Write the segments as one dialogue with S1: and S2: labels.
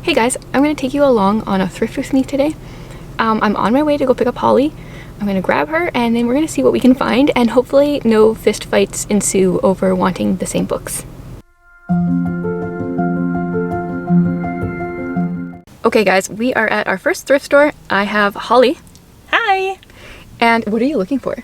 S1: Hey guys, I'm going to take you along on a thrift with me today. I'm on my way to go pick up Holly. I'm going to grab her and then we're going to see what we can find, and hopefully no fist fights ensue over wanting the same books. Okay guys, we are at our first thrift store. I have Holly.
S2: Hi!
S1: And what are you looking for?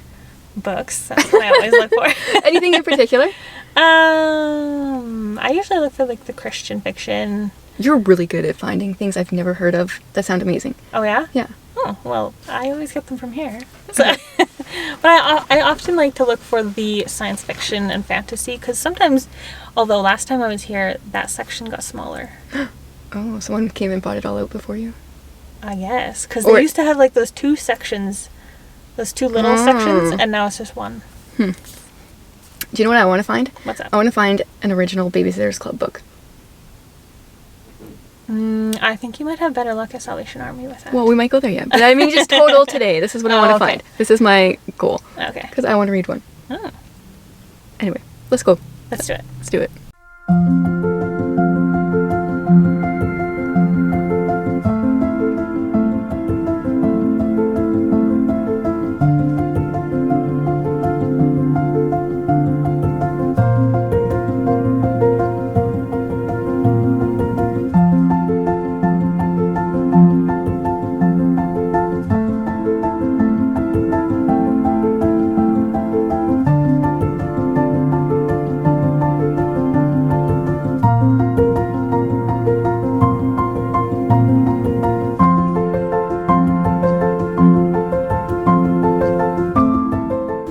S2: Books. That's what I always look for.
S1: Anything in particular?
S2: I usually look for like the Christian fiction.
S1: You're really good at finding things I've never heard of that sound amazing.
S2: Oh yeah?
S1: Yeah.
S2: Oh, well, I always get them from here. So, but I often like to look for the science fiction and fantasy, because sometimes, although last time I was here, that section got smaller.
S1: Oh, someone came and bought it all out before you?
S2: I guess, because they used to have like those two sections, those two little sections, and now it's just one.
S1: Do you know what I want to find?
S2: What's that?
S1: I want to find an original Babysitter's Club book.
S2: I think you might have better luck at Salvation Army with that.
S1: Well, we might go there yet. But I mean just total today. This is what I want to find. This is my goal.
S2: Okay.
S1: Because I want to read one.
S2: Oh.
S1: Anyway, let's go.
S2: Let's do it.
S1: Let's do it.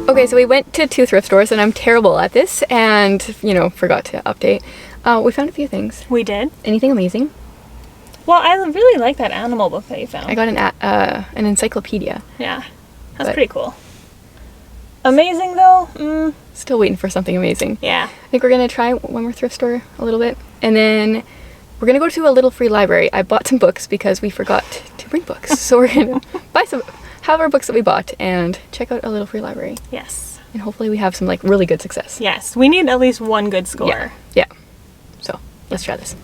S1: Okay, so we went to 2 thrift stores, and I'm terrible at this, and, you know, forgot to update. We found a few things.
S2: We did?
S1: Anything amazing?
S2: Well, I really like that animal book that you found.
S1: I got an encyclopedia.
S2: Yeah, that's pretty cool. Amazing, though?
S1: Still waiting for something amazing.
S2: Yeah.
S1: I think we're going to try one more thrift store a little bit, and then we're going to go to a little free library. I bought some books because we forgot to bring books, so we're going to have our books that we bought and check out a little free library.
S2: Yes.
S1: And hopefully we have some like really good success.
S2: Yes, we need at least one good score.
S1: Yeah. So let's try this.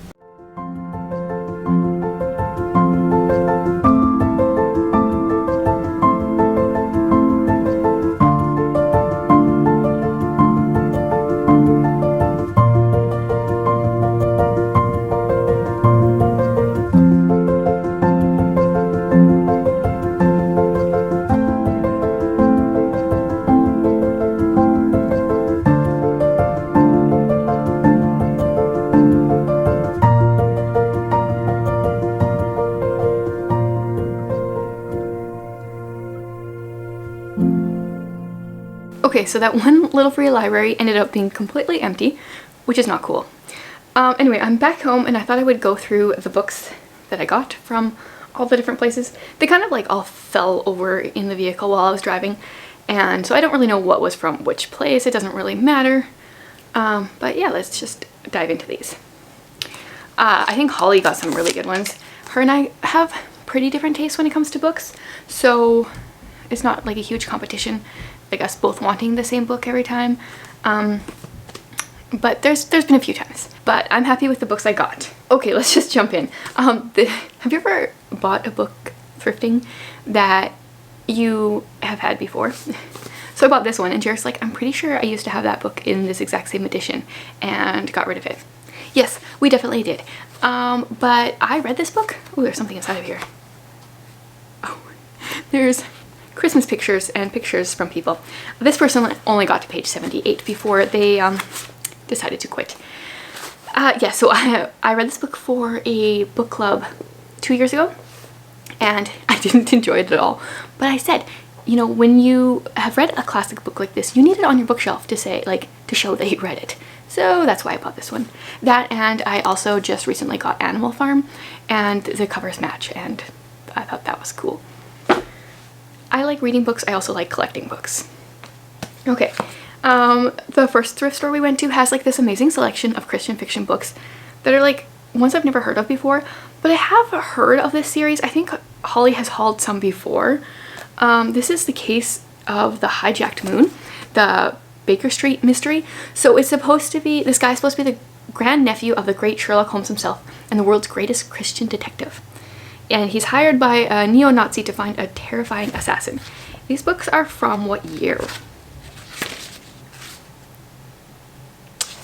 S1: Okay, so that one little free library ended up being completely empty, which is not cool. Anyway, I'm back home and I thought I would go through the books that I got from all the different places. They kind of like all fell over in the vehicle while I was driving, and so I don't really know what was from which place. It doesn't really matter. But yeah, let's just dive into these. I think Holly got some really good ones. Her and I have pretty different tastes when it comes to books, so it's not like a huge competition, like us both wanting the same book every time. But there's been a few times. But I'm happy with the books I got. Okay, let's just jump in. Have you ever bought a book thrifting that you have had before? So I bought this one and Jared's like, I'm pretty sure I used to have that book in this exact same edition and got rid of it. Yes, we definitely did. But I read this book. Oh, there's something inside of here. Oh, there's Christmas pictures and pictures from people. This person only got to page 78 before they decided to quit. Yeah, so I read this book for a book club 2 years ago, and I didn't enjoy it at all. But I said, you know, when you have read a classic book like this, you need it on your bookshelf to say, like, to show that you read it. So that's why I bought this one. That, and I also just recently got Animal Farm, and the covers match, and I thought that was cool. I like reading books. I also like collecting books. Okay, the first thrift store we went to has like this amazing selection of Christian fiction books that are like ones I've never heard of before, but I have heard of this series. I think Holly has hauled some before. This is The Case of the Hijacked Moon, the Baker Street mystery. So it's supposed to be, this guy's supposed to be the grandnephew of the great Sherlock Holmes himself and the world's greatest Christian detective. And he's hired by a neo-Nazi to find a terrifying assassin. These books are from what year?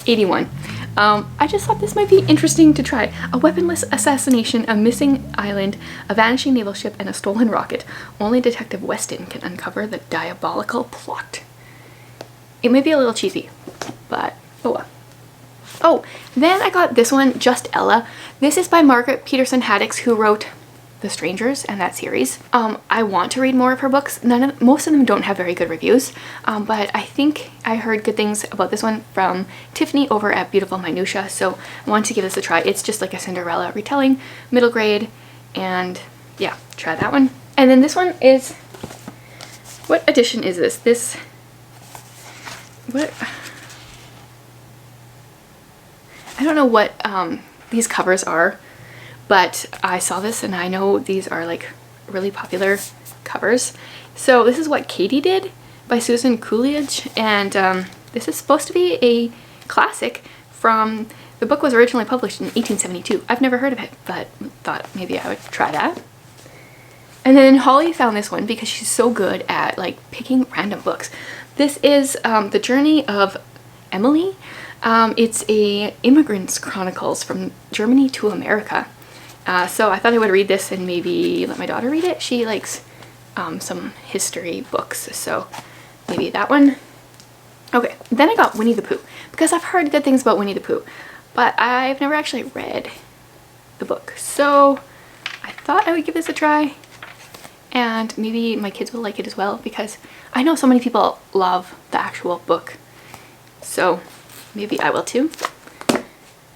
S1: 81. I just thought this might be interesting to try. A weaponless assassination, a missing island, a vanishing naval ship, and a stolen rocket. Only Detective Weston can uncover the diabolical plot. It may be a little cheesy, but oh well. Oh, then I got this one, Just Ella. This is by Margaret Peterson Haddix, who wrote The Strangers and that series. I want to read more of her books. Most of them don't have very good reviews, but I think I heard good things about this one from Tiffany over at Beautiful Minutia, so I wanted to give this a try. It's just like a Cinderella retelling, middle grade, and yeah, try that one. And then this one is, what edition is this? What? I don't know what these covers are, but I saw this and I know these are like really popular covers. So this is What Katie Did by Susan Coolidge, and this is supposed to be a classic from, the book was originally published in 1872. I've never heard of it, but thought maybe I would try that. And then Holly found this one because she's so good at like picking random books. This is The Journey of Emily. It's a immigrant's chronicles from Germany to America. So I thought I would read this and maybe let my daughter read it. She likes some history books, so maybe that one. Okay, then I got Winnie the Pooh because I've heard good things about Winnie the Pooh, but I've never actually read the book. So I thought I would give this a try, and maybe my kids will like it as well because I know so many people love the actual book. So maybe I will too.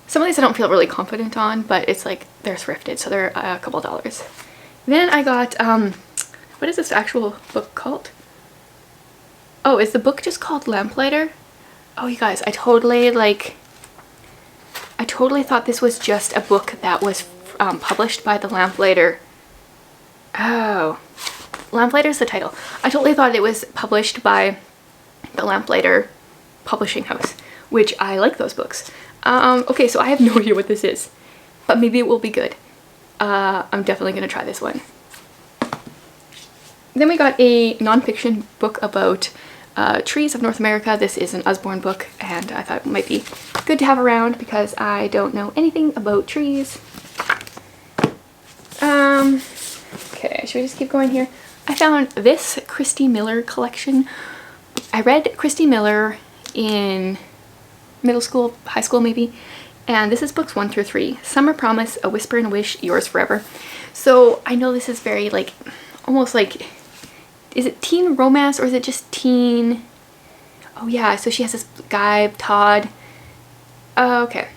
S1: Some of these I don't feel really confident on, but it's like they're thrifted, so they're a couple $. Then I got, what is this actual book called? Oh, is the book just called Lamplighter? Oh, you guys, I totally thought this was just a book that was published by the Lamplighter. Oh, Lamplighter's the title. I totally thought it was published by the Lamplighter publishing house, which I like those books. Okay, so I have no idea what this is, but maybe it will be good. I'm definitely gonna try this one. Then we got a nonfiction book about trees of North America. This is an Usborne book, and I thought it might be good to have around because I don't know anything about trees. Okay, should we just keep going here? I found this Christy Miller collection. I read Christy Miller in middle school, high school maybe, and this is books 1 through 3. Summer Promise, A Whisper and a Wish, Yours Forever. So I know this is very like, almost like, is it teen romance or is it just teen? Oh yeah, so she has this guy, Todd. Okay.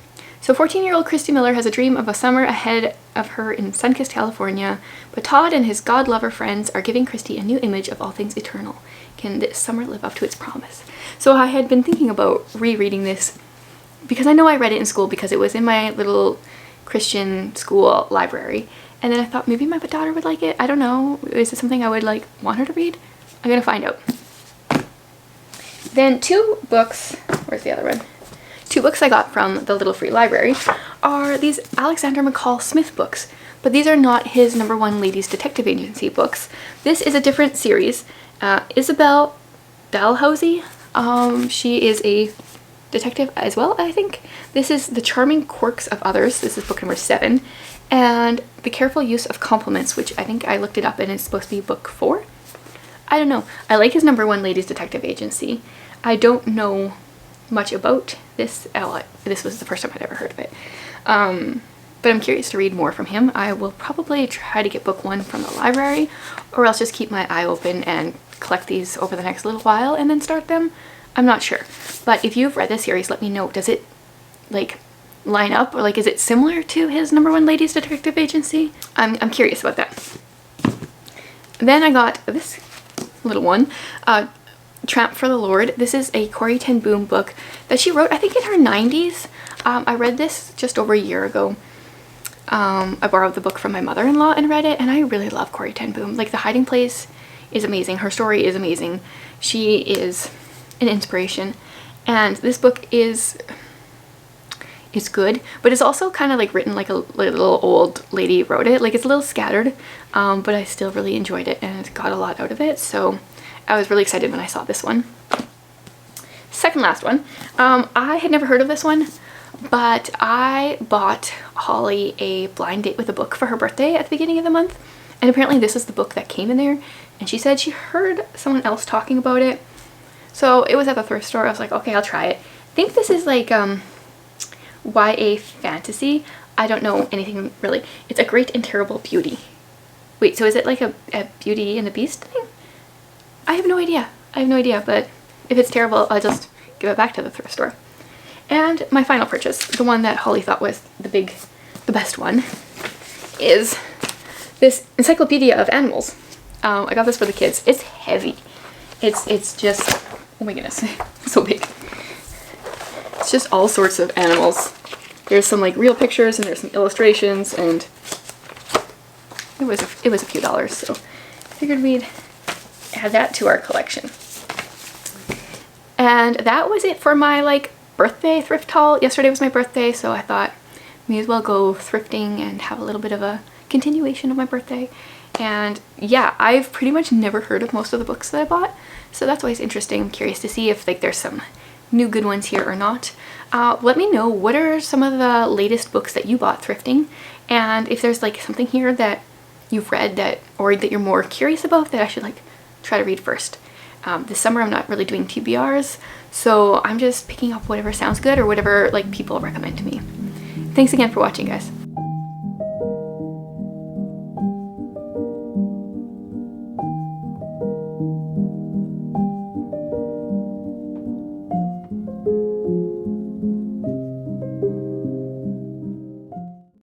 S1: So 14-year-old Christy Miller has a dream of a summer ahead of her in sun-kissed California, but Todd and his god-lover friends are giving Christy a new image of all things eternal. Can this summer live up to its promise? So I had been thinking about rereading this because I know I read it in school because it was in my little Christian school library, and then I thought maybe my daughter would like it. I don't know. Is it something I would like want her to read? I'm gonna find out. Then two books, where's the other one? Two books I got from the Little Free Library are these Alexander McCall Smith books, but these are not his #1 Ladies Detective Agency books. This is a different series. Isabel Dalhousie, she is a detective as well, I think. This is The Charming Quirks of Others. This is book number 7. And The Careful Use of Compliments, which I think I looked it up and it's supposed to be book 4. I don't know. I like his #1 Ladies Detective Agency. I don't know much about this. This was the first time I'd ever heard of it. But I'm curious to read more from him. I will probably try to get book 1 from the library, or else just keep my eye open and collect these over the next little while and then start them. I'm not sure. But if you've read this series, let me know. Does it like line up, or like is it similar to his #1 Ladies Detective Agency? I'm curious about that. Then I got this little one, Tramp for the Lord. This is a Corrie ten Boom book that she wrote, I think, in her 90s. I read this just over a year ago. I borrowed the book from my mother-in-law and read it, and I really love Corrie ten Boom. Like, The Hiding Place is amazing. Her story is amazing. She is an inspiration. And this book is, is good, but it's also kind of like written like a little old lady wrote it. Like it's a little scattered, but I still really enjoyed it and got a lot out of it. So I was really excited when I saw this one. Second last one. I had never heard of this one, but I bought Holly a blind date with a book for her birthday at the beginning of the month. And apparently this is the book that came in there. And she said she heard someone else talking about it. So it was at the thrift store. I was like, okay, I'll try it. I think this is like YA fantasy. I don't know anything really. It's A Great and Terrible Beauty. Wait, so is it like a Beauty and the Beast thing? I have no idea. I have no idea, but if it's terrible, I'll just give it back to the thrift store. And my final purchase, the one that Holly thought was the best one, is this Encyclopedia of Animals. I got this for the kids. It's heavy. It's just, oh my goodness, so big. It's just all sorts of animals. There's some like real pictures and there's some illustrations, and it was a few dollars, so I figured we'd add that to our collection. And that was it for my like birthday thrift haul. Yesterday was my birthday, so I thought may as well go thrifting and have a little bit of a continuation of my birthday. And yeah, I've pretty much never heard of most of the books that I bought, so that's always interesting. I'm curious to see if like there's some new good ones here or not. Let me know what are some of the latest books that you bought thrifting, and if there's like something here that you've read that or that you're more curious about that I should like try to read first. This summer I'm not really doing TBRs, so I'm just picking up whatever sounds good or whatever like people recommend to me. Thanks again for watching, guys.